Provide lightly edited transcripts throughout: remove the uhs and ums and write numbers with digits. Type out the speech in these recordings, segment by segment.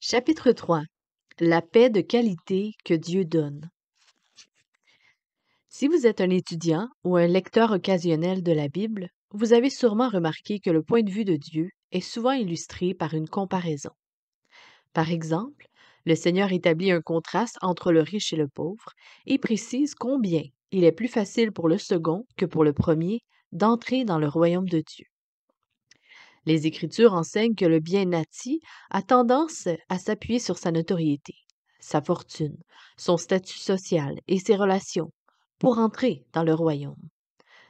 Chapitre 3. La paix de qualité que Dieu donne. Si vous êtes un étudiant ou un lecteur occasionnel de la Bible, vous avez sûrement remarqué que le point de vue de Dieu est souvent illustré par une comparaison. Par exemple, le Seigneur établit un contraste entre le riche et le pauvre et précise combien il est plus facile pour le second que pour le premier d'entrer dans le royaume de Dieu. Les Écritures enseignent que le bien nati a tendance à s'appuyer sur sa notoriété, sa fortune, son statut social et ses relations pour entrer dans le royaume,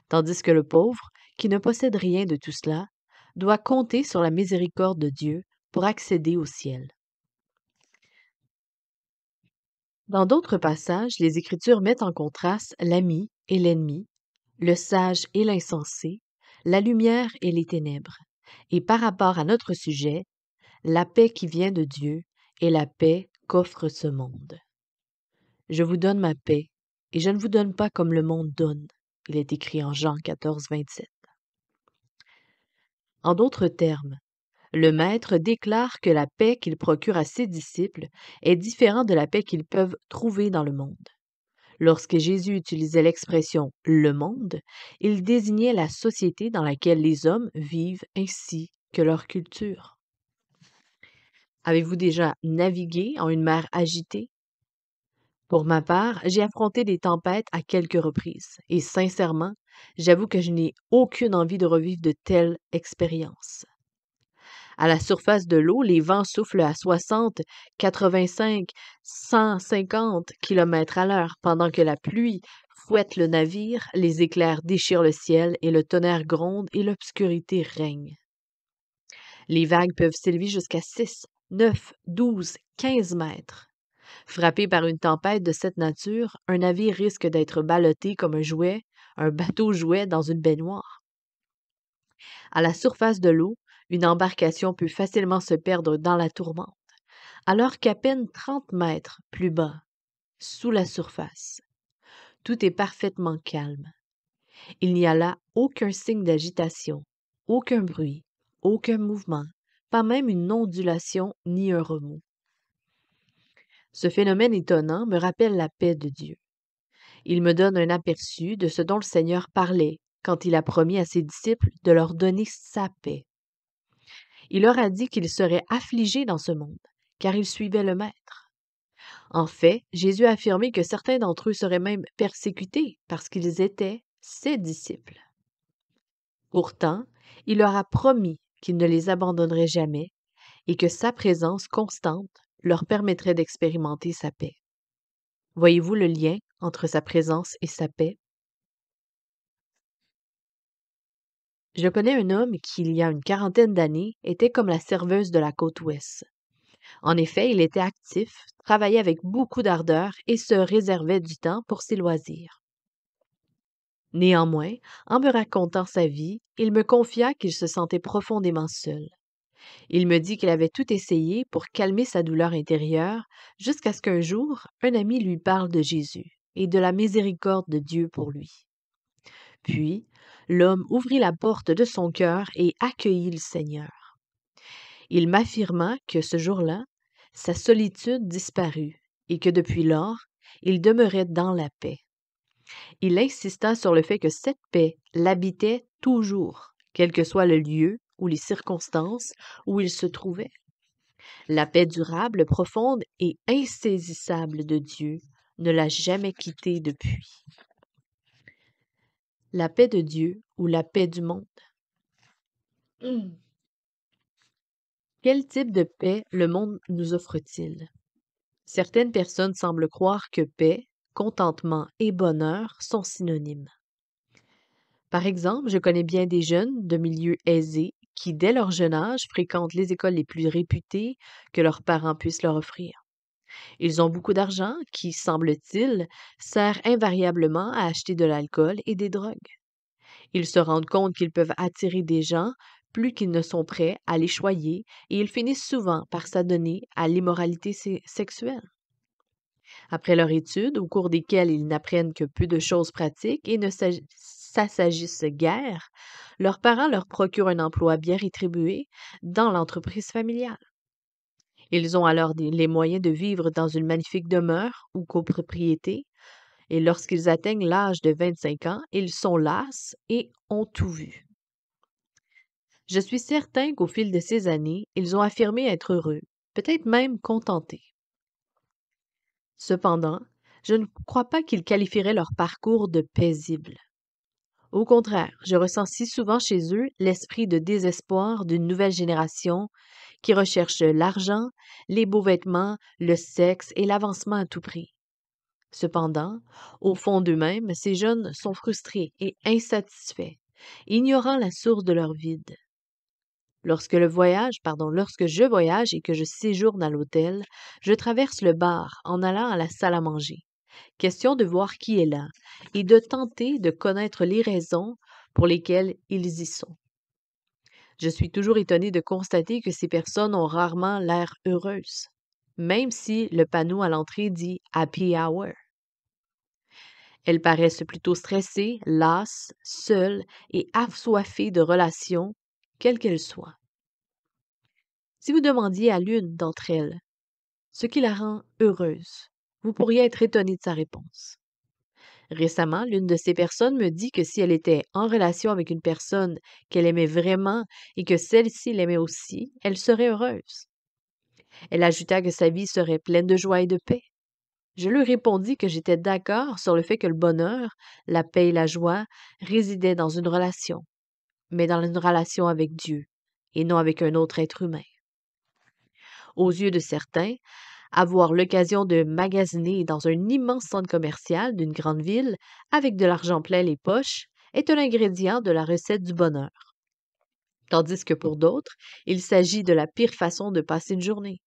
tandis que le pauvre, qui ne possède rien de tout cela, doit compter sur la miséricorde de Dieu pour accéder au ciel. Dans d'autres passages, les Écritures mettent en contraste l'ami et l'ennemi, le sage et l'insensé, la lumière et les ténèbres. Et par rapport à notre sujet, la paix qui vient de Dieu est la paix qu'offre ce monde. Je vous donne ma paix, et je ne vous donne pas comme le monde donne. Il est écrit en Jean 14, 27. En d'autres termes, le Maître déclare que la paix qu'il procure à ses disciples est différente de la paix qu'ils peuvent trouver dans le monde. Lorsque Jésus utilisait l'expression « le monde », il désignait la société dans laquelle les hommes vivent ainsi que leur culture. Avez-vous déjà navigué en une mer agitée? Pour ma part, j'ai affronté des tempêtes à quelques reprises et sincèrement, j'avoue que je n'ai aucune envie de revivre de telles expériences. À la surface de l'eau, les vents soufflent à 60, 85, 150 km à l'heure, pendant que la pluie fouette le navire, les éclairs déchirent le ciel et le tonnerre gronde et l'obscurité règne. Les vagues peuvent s'élever jusqu'à 6, 9, 12, 15 mètres. Frappé par une tempête de cette nature, un navire risque d'être ballotté comme un bateau jouet dans une baignoire. À la surface de l'eau, une embarcation peut facilement se perdre dans la tourmente, alors qu'à peine 30 mètres plus bas, sous la surface, tout est parfaitement calme. Il n'y a là aucun signe d'agitation, aucun bruit, aucun mouvement, pas même une ondulation ni un remous. Ce phénomène étonnant me rappelle la paix de Dieu. Il me donne un aperçu de ce dont le Seigneur parlait quand il a promis à ses disciples de leur donner sa paix. Il leur a dit qu'ils seraient affligés dans ce monde, car ils suivaient le Maître. En fait, Jésus a affirmé que certains d'entre eux seraient même persécutés parce qu'ils étaient ses disciples. Pourtant, il leur a promis qu'il ne les abandonnerait jamais et que sa présence constante leur permettrait d'expérimenter sa paix. Voyez-vous le lien entre sa présence et sa paix? Je connais un homme qui, il y a une quarantaine d'années, était comme la serveuse de la côte ouest. En effet, il était actif, travaillait avec beaucoup d'ardeur et se réservait du temps pour ses loisirs. Néanmoins, en me racontant sa vie, il me confia qu'il se sentait profondément seul. Il me dit qu'il avait tout essayé pour calmer sa douleur intérieure jusqu'à ce qu'un jour, un ami lui parle de Jésus et de la miséricorde de Dieu pour lui. Puis, l'homme ouvrit la porte de son cœur et accueillit le Seigneur. Il m'affirma que ce jour-là, sa solitude disparut et que depuis lors, il demeurait dans la paix. Il insista sur le fait que cette paix l'habitait toujours, quel que soit le lieu ou les circonstances où il se trouvait. La paix durable, profonde et insaisissable de Dieu ne l'a jamais quitté depuis. La paix de Dieu ou la paix du monde? Quel type de paix le monde nous offre-t-il? Certaines personnes semblent croire que paix, contentement et bonheur sont synonymes. Par exemple, je connais bien des jeunes de milieux aisés qui, dès leur jeune âge, fréquentent les écoles les plus réputées que leurs parents puissent leur offrir. Ils ont beaucoup d'argent qui, semble-t-il, sert invariablement à acheter de l'alcool et des drogues. Ils se rendent compte qu'ils peuvent attirer des gens plus qu'ils ne sont prêts à les choyer et ils finissent souvent par s'adonner à l'immoralité sexuelle. Après leur étude, au cours desquelles ils n'apprennent que peu de choses pratiques et ne s'assagissent guère, leurs parents leur procurent un emploi bien rétribué dans l'entreprise familiale. Ils ont alors les moyens de vivre dans une magnifique demeure ou copropriété, et lorsqu'ils atteignent l'âge de 25 ans, ils sont las et ont tout vu. Je suis certain qu'au fil de ces années, ils ont affirmé être heureux, peut-être même contentés. Cependant, je ne crois pas qu'ils qualifieraient leur parcours de paisible. Au contraire, je ressens si souvent chez eux l'esprit de désespoir d'une nouvelle génération qui recherche l'argent, les beaux vêtements, le sexe et l'avancement à tout prix. Cependant, au fond d'eux-mêmes, ces jeunes sont frustrés et insatisfaits, ignorant la source de leur vide. Lorsque je voyage et que je séjourne à l'hôtel, je traverse le bar en allant à la salle à manger. Question de voir qui est là et de tenter de connaître les raisons pour lesquelles ils y sont. Je suis toujours étonnée de constater que ces personnes ont rarement l'air heureuses, même si le panneau à l'entrée dit Happy Hour. Elles paraissent plutôt stressées, lasses, seules et assoiffées de relations, quelles qu'elles soient. Si vous demandiez à l'une d'entre elles ce qui la rend heureuse, vous pourriez être étonné de sa réponse. Récemment, l'une de ces personnes me dit que si elle était en relation avec une personne qu'elle aimait vraiment et que celle-ci l'aimait aussi, elle serait heureuse. Elle ajouta que sa vie serait pleine de joie et de paix. Je lui répondis que j'étais d'accord sur le fait que le bonheur, la paix et la joie résidaient dans une relation, mais dans une relation avec Dieu et non avec un autre être humain. Aux yeux de certains, avoir l'occasion de magasiner dans un immense centre commercial d'une grande ville avec de l'argent plein les poches est un ingrédient de la recette du bonheur. Tandis que pour d'autres, il s'agit de la pire façon de passer une journée.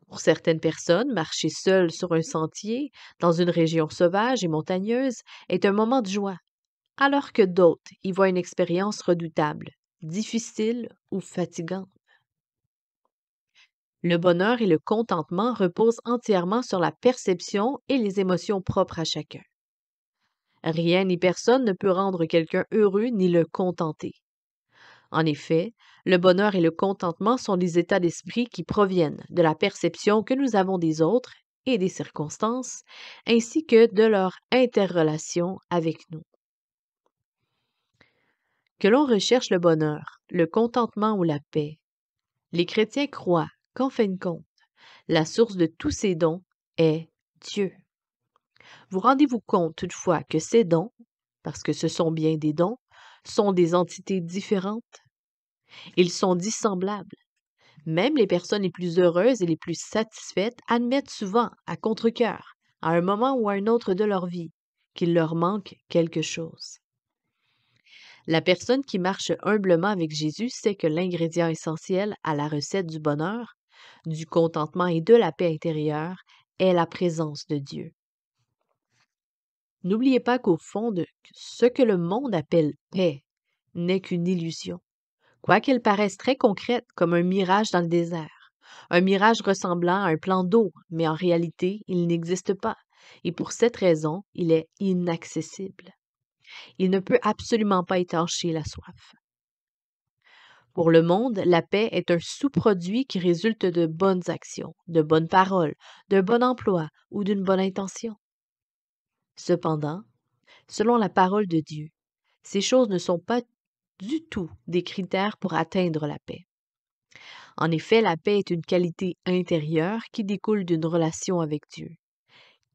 Pour certaines personnes, marcher seul sur un sentier dans une région sauvage et montagneuse est un moment de joie, alors que d'autres y voient une expérience redoutable, difficile ou fatigante. Le bonheur et le contentement reposent entièrement sur la perception et les émotions propres à chacun. Rien ni personne ne peut rendre quelqu'un heureux ni le contenter. En effet, le bonheur et le contentement sont des états d'esprit qui proviennent de la perception que nous avons des autres et des circonstances, ainsi que de leur interrelation avec nous. Que l'on recherche le bonheur, le contentement ou la paix, les chrétiens croient qu'en fin de compte, la source de tous ces dons est Dieu. Vous rendez-vous compte toutefois que ces dons, parce que ce sont bien des dons, sont des entités différentes? Ils sont dissemblables. Même les personnes les plus heureuses et les plus satisfaites admettent souvent, à contre-cœur, à un moment ou à un autre de leur vie, qu'il leur manque quelque chose. La personne qui marche humblement avec Jésus sait que l'ingrédient essentiel à la recette du bonheur, du contentement et de la paix intérieure est la présence de Dieu. N'oubliez pas qu'au fond de ce que le monde appelle paix n'est qu'une illusion, quoiqu'elle paraisse très concrète comme un mirage dans le désert, un mirage ressemblant à un plan d'eau, mais en réalité, il n'existe pas, et pour cette raison, il est inaccessible. Il ne peut absolument pas étancher la soif. Pour le monde, la paix est un sous-produit qui résulte de bonnes actions, de bonnes paroles, d'un bon emploi ou d'une bonne intention. Cependant, selon la parole de Dieu, ces choses ne sont pas du tout des critères pour atteindre la paix. En effet, la paix est une qualité intérieure qui découle d'une relation avec Dieu.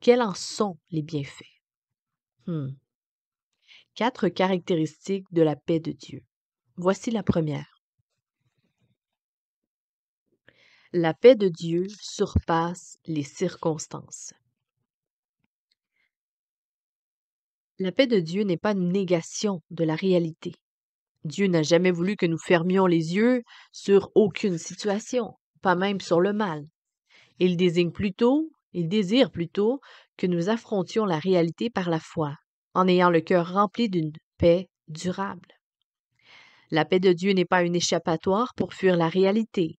Quels en sont les bienfaits? 4 caractéristiques de la paix de Dieu. Voici la première. La paix de Dieu surpasse les circonstances. La paix de Dieu n'est pas une négation de la réalité. Dieu n'a jamais voulu que nous fermions les yeux sur aucune situation, pas même sur le mal. Il désire plutôt que nous affrontions la réalité par la foi, en ayant le cœur rempli d'une paix durable. La paix de Dieu n'est pas une échappatoire pour fuir la réalité.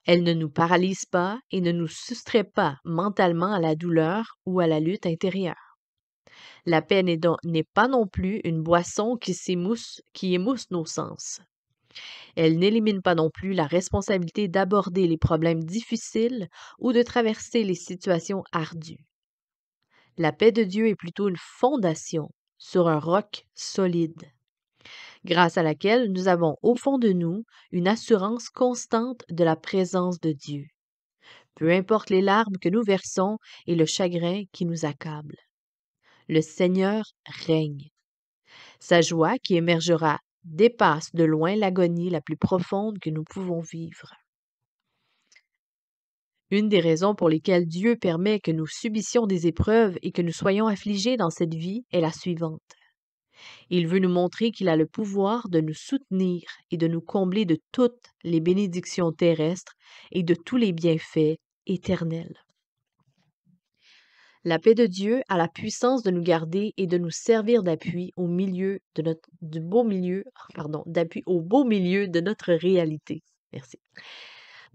Elle ne nous paralyse pas et ne nous soustrait pas mentalement à la douleur ou à la lutte intérieure. La paix n'est pas non plus une boisson qui émousse nos sens. Elle n'élimine pas non plus la responsabilité d'aborder les problèmes difficiles ou de traverser les situations ardues. La paix de Dieu est plutôt une fondation sur un roc solide, grâce à laquelle nous avons au fond de nous une assurance constante de la présence de Dieu, peu importe les larmes que nous versons et le chagrin qui nous accable. Le Seigneur règne. Sa joie qui émergera dépasse de loin l'agonie la plus profonde que nous pouvons vivre. Une des raisons pour lesquelles Dieu permet que nous subissions des épreuves et que nous soyons affligés dans cette vie est la suivante. Il veut nous montrer qu'il a le pouvoir de nous soutenir et de nous combler de toutes les bénédictions terrestres et de tous les bienfaits éternels. La paix de Dieu a la puissance de nous garder et de nous servir d'appui au milieu de d'appui au beau milieu de notre réalité. Merci.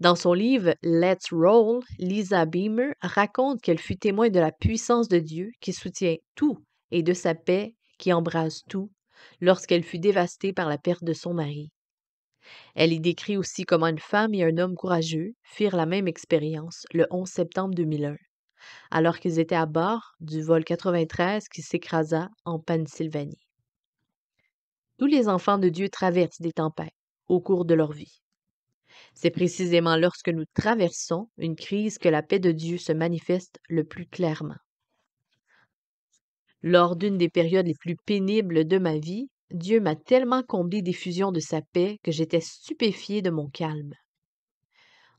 Dans son livre Let's Roll, Lisa Beamer raconte qu'elle fut témoin de la puissance de Dieu qui soutient tout et de sa paix qui embrase tout lorsqu'elle fut dévastée par la perte de son mari. Elle y décrit aussi comment une femme et un homme courageux firent la même expérience le 11 septembre 2001, alors qu'ils étaient à bord du vol 93 qui s'écrasa en Pennsylvanie. Tous les enfants de Dieu traversent des tempêtes au cours de leur vie. C'est précisément lorsque nous traversons une crise que la paix de Dieu se manifeste le plus clairement. Lors d'une des périodes les plus pénibles de ma vie, Dieu m'a tellement comblé d'effusion de sa paix que j'étais stupéfiée de mon calme.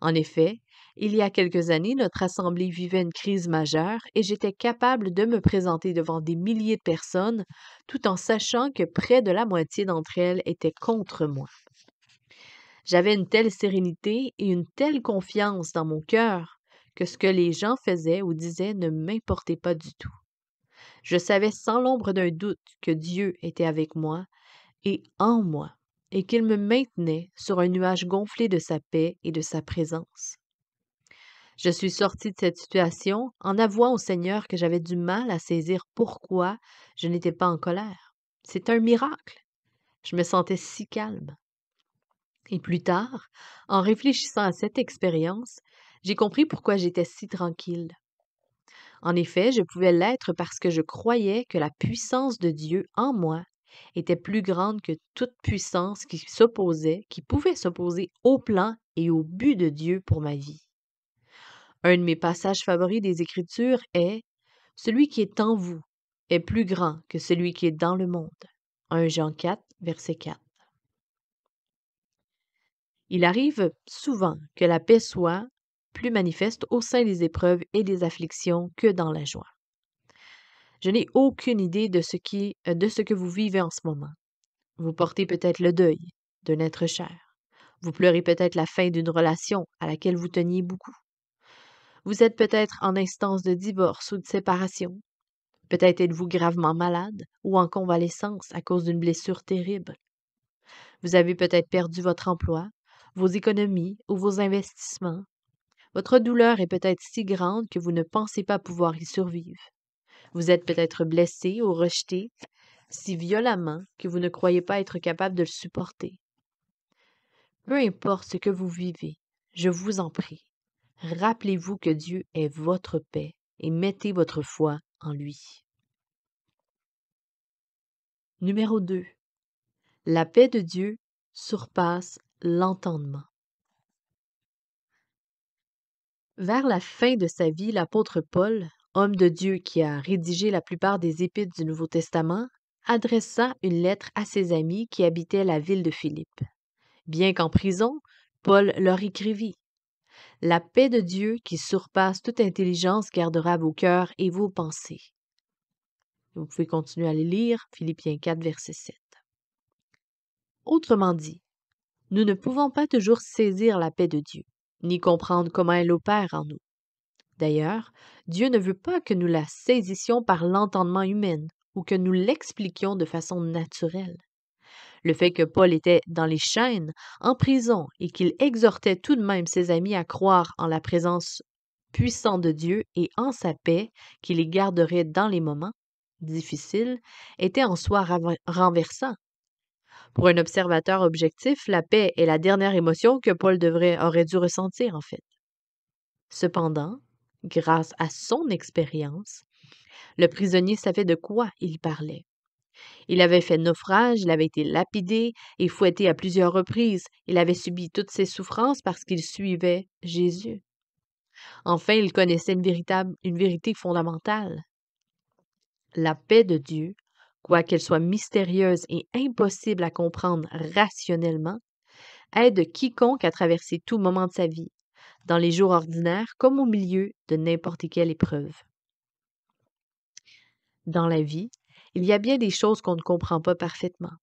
En effet, il y a quelques années, notre assemblée vivait une crise majeure et j'étais capable de me présenter devant des milliers de personnes tout en sachant que près de la moitié d'entre elles étaient contre moi. J'avais une telle sérénité et une telle confiance dans mon cœur que ce que les gens faisaient ou disaient ne m'importait pas du tout. Je savais sans l'ombre d'un doute que Dieu était avec moi et en moi, et qu'il me maintenait sur un nuage gonflé de sa paix et de sa présence. Je suis sortie de cette situation en avouant au Seigneur que j'avais du mal à saisir pourquoi je n'étais pas en colère. C'est un miracle. Je me sentais si calme. Et plus tard, en réfléchissant à cette expérience, j'ai compris pourquoi j'étais si tranquille. En effet, je pouvais l'être parce que je croyais que la puissance de Dieu en moi était plus grande que toute puissance qui pouvait s'opposer au plan et au but de Dieu pour ma vie. Un de mes passages favoris des Écritures est « Celui qui est en vous est plus grand que celui qui est dans le monde ». 1 Jean 4, verset 4. Il arrive souvent que la paix soit plus manifeste au sein des épreuves et des afflictions que dans la joie. Je n'ai aucune idée de ce que vous vivez en ce moment. Vous portez peut-être le deuil d'un être cher. Vous pleurez peut-être la fin d'une relation à laquelle vous teniez beaucoup. Vous êtes peut-être en instance de divorce ou de séparation. Peut-être êtes-vous gravement malade ou en convalescence à cause d'une blessure terrible. Vous avez peut-être perdu votre emploi, vos économies ou vos investissements. Votre douleur est peut-être si grande que vous ne pensez pas pouvoir y survivre. Vous êtes peut-être blessé ou rejeté si violemment que vous ne croyez pas être capable de le supporter. Peu importe ce que vous vivez, je vous en prie, rappelez-vous que Dieu est votre paix et mettez votre foi en lui. Numéro 2. La paix de Dieu surpasse l'entendement. Vers la fin de sa vie, l'apôtre Paul, homme de Dieu qui a rédigé la plupart des épîtres du Nouveau Testament, adressa une lettre à ses amis qui habitaient la ville de Philippe. Bien qu'en prison, Paul leur écrivit « La paix de Dieu qui surpasse toute intelligence gardera vos cœurs et vos pensées. » Vous pouvez continuer à les lire, Philippiens 4, verset 7. Autrement dit, nous ne pouvons pas toujours saisir la paix de Dieu, ni comprendre comment elle opère en nous. D'ailleurs, Dieu ne veut pas que nous la saisissions par l'entendement humain ou que nous l'expliquions de façon naturelle. Le fait que Paul était dans les chaînes, en prison, et qu'il exhortait tout de même ses amis à croire en la présence puissante de Dieu et en sa paix qui les garderait dans les moments difficiles, était en soi renversant. Pour un observateur objectif, la paix est la dernière émotion que aurait dû ressentir, en fait. Cependant, grâce à son expérience, le prisonnier savait de quoi il parlait. Il avait fait naufrage, il avait été lapidé et fouetté à plusieurs reprises. Il avait subi toutes ces souffrances parce qu'il suivait Jésus. Enfin, il connaissait une vérité fondamentale. La paix de Dieu, quoiqu'elle soit mystérieuse et impossible à comprendre rationnellement, aide quiconque à traverser tout moment de sa vie, dans les jours ordinaires comme au milieu de n'importe quelle épreuve. Dans la vie, il y a bien des choses qu'on ne comprend pas parfaitement.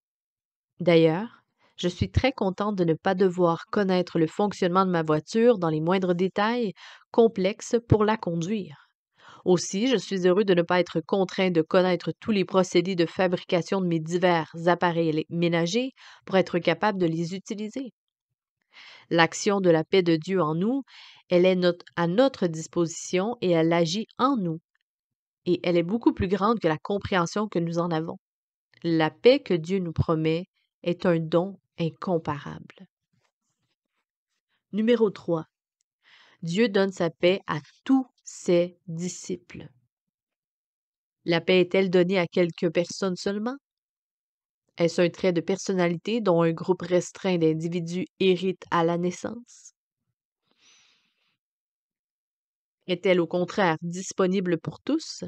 D'ailleurs, je suis très contente de ne pas devoir connaître le fonctionnement de ma voiture dans les moindres détails complexes pour la conduire. Aussi, je suis heureux de ne pas être contraint de connaître tous les procédés de fabrication de mes divers appareils ménagers pour être capable de les utiliser. L'action de la paix de Dieu en nous, elle est à notre disposition et elle agit en nous. Et elle est beaucoup plus grande que la compréhension que nous en avons. La paix que Dieu nous promet est un don incomparable. Numéro 3. Dieu donne sa paix à tous ses disciples. La paix est-elle donnée à quelques personnes seulement? Est-ce un trait de personnalité dont un groupe restreint d'individus hérite à la naissance? Est-elle au contraire disponible pour tous?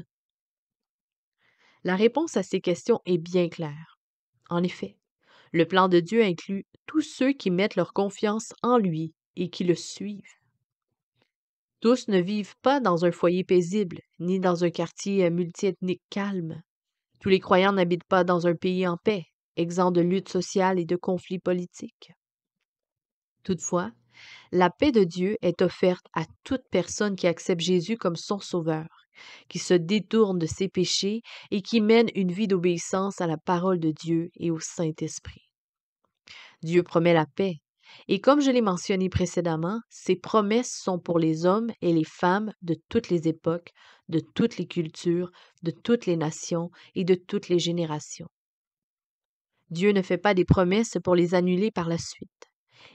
La réponse à ces questions est bien claire. En effet, le plan de Dieu inclut tous ceux qui mettent leur confiance en lui et qui le suivent. Tous ne vivent pas dans un foyer paisible, ni dans un quartier multiethnique calme. Tous les croyants n'habitent pas dans un pays en paix, exempt de luttes sociales et de conflits politiques. Toutefois, la paix de Dieu est offerte à toute personne qui accepte Jésus comme son sauveur, qui se détourne de ses péchés et qui mène une vie d'obéissance à la parole de Dieu et au Saint-Esprit. Dieu promet la paix. Et comme je l'ai mentionné précédemment, ses promesses sont pour les hommes et les femmes de toutes les époques, de toutes les cultures, de toutes les nations et de toutes les générations. Dieu ne fait pas des promesses pour les annuler par la suite.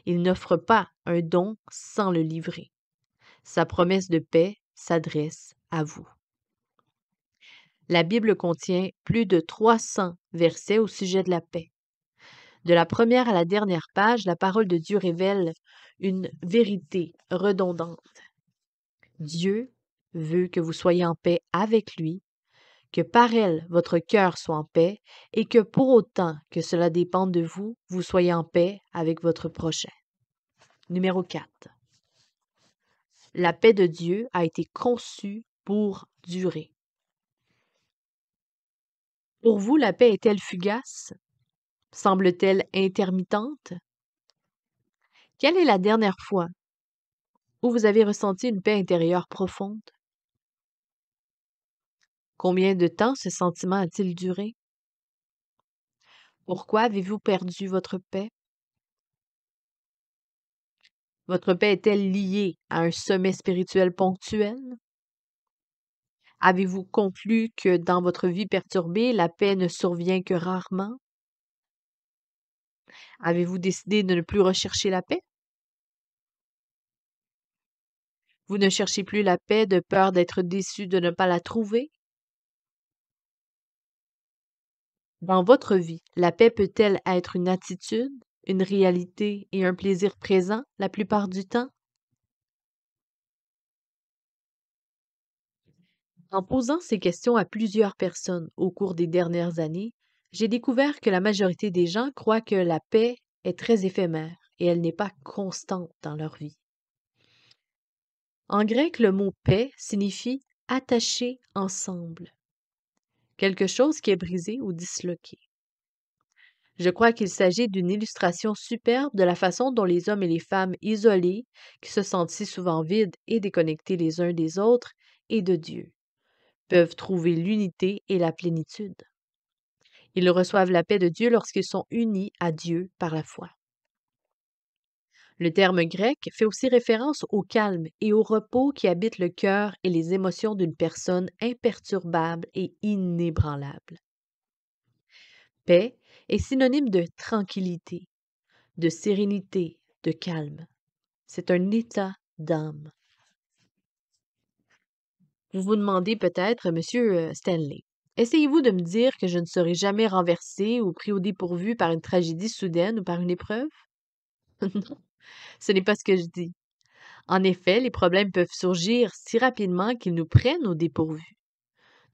Il n'offre pas un don sans le livrer. Sa promesse de paix s'adresse à vous. La Bible contient plus de 300 versets au sujet de la paix. De la première à la dernière page, la parole de Dieu révèle une vérité redondante. Dieu veut que vous soyez en paix avec lui, que par elle votre cœur soit en paix et que pour autant que cela dépende de vous, vous soyez en paix avec votre prochain. Numéro 4. La paix de Dieu a été conçue pour durer. Pour vous, la paix est-elle fugace? Semble-t-elle intermittente? Quelle est la dernière fois où vous avez ressenti une paix intérieure profonde? Combien de temps ce sentiment a-t-il duré? Pourquoi avez-vous perdu votre paix? Votre paix est-elle liée à un sommet spirituel ponctuel? Avez-vous conclu que dans votre vie perturbée, la paix ne survient que rarement? Avez-vous décidé de ne plus rechercher la paix? Vous ne cherchez plus la paix de peur d'être déçu de ne pas la trouver? Dans votre vie, la paix peut-elle être une attitude, une réalité et un plaisir présent la plupart du temps? En posant ces questions à plusieurs personnes au cours des dernières années, j'ai découvert que la majorité des gens croient que la paix est très éphémère et elle n'est pas constante dans leur vie. En grec, le mot paix signifie attacher ensemble, quelque chose qui est brisé ou disloqué. Je crois qu'il s'agit d'une illustration superbe de la façon dont les hommes et les femmes isolés, qui se sentent si souvent vides et déconnectés les uns des autres et de Dieu, peuvent trouver l'unité et la plénitude. Ils reçoivent la paix de Dieu lorsqu'ils sont unis à Dieu par la foi. Le terme grec fait aussi référence au calme et au repos qui habitent le cœur et les émotions d'une personne imperturbable et inébranlable. Paix est synonyme de tranquillité, de sérénité, de calme. C'est un état d'âme. Vous vous demandez peut-être, Monsieur Stanley, essayez-vous de me dire que je ne serai jamais renversé ou pris au dépourvu par une tragédie soudaine ou par une épreuve? Non, ce n'est pas ce que je dis. En effet, les problèmes peuvent surgir si rapidement qu'ils nous prennent au dépourvu.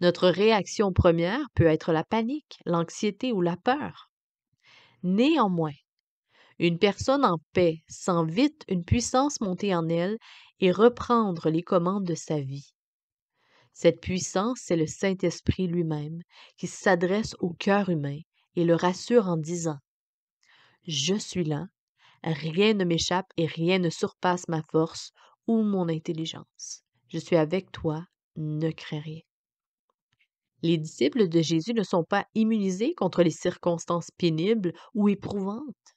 Notre réaction première peut être la panique, l'anxiété ou la peur. Néanmoins, une personne en paix sent vite une puissance monter en elle et reprendre les commandes de sa vie. Cette puissance, c'est le Saint-Esprit lui-même qui s'adresse au cœur humain et le rassure en disant: Je suis là, rien ne m'échappe et rien ne surpasse ma force ou mon intelligence. Je suis avec toi, ne crains rien. Les disciples de Jésus ne sont pas immunisés contre les circonstances pénibles ou éprouvantes.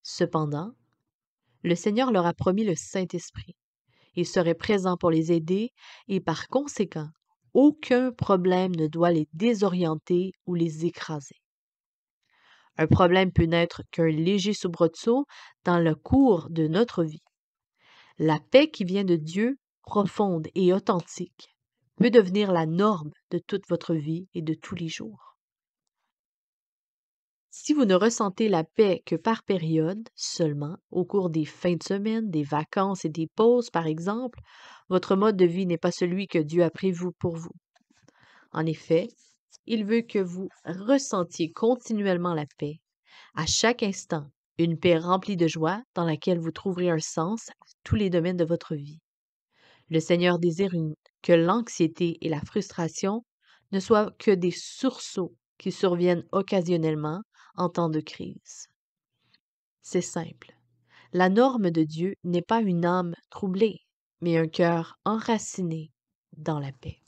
Cependant, le Seigneur leur a promis le Saint-Esprit. Il serait présent pour les aider et par conséquent, aucun problème ne doit les désorienter ou les écraser. Un problème peut n'être qu'un léger soubresaut dans le cours de notre vie. La paix qui vient de Dieu, profonde et authentique, peut devenir la norme de toute votre vie et de tous les jours. Si vous ne ressentez la paix que par période seulement, au cours des fins de semaine, des vacances et des pauses par exemple, votre mode de vie n'est pas celui que Dieu a prévu pour vous. En effet, il veut que vous ressentiez continuellement la paix, à chaque instant, une paix remplie de joie dans laquelle vous trouverez un sens à tous les domaines de votre vie. Le Seigneur désire que l'anxiété et la frustration ne soient que des sursauts qui surviennent occasionnellement en temps de crise. C'est simple. La norme de Dieu n'est pas une âme troublée, mais un cœur enraciné dans la paix.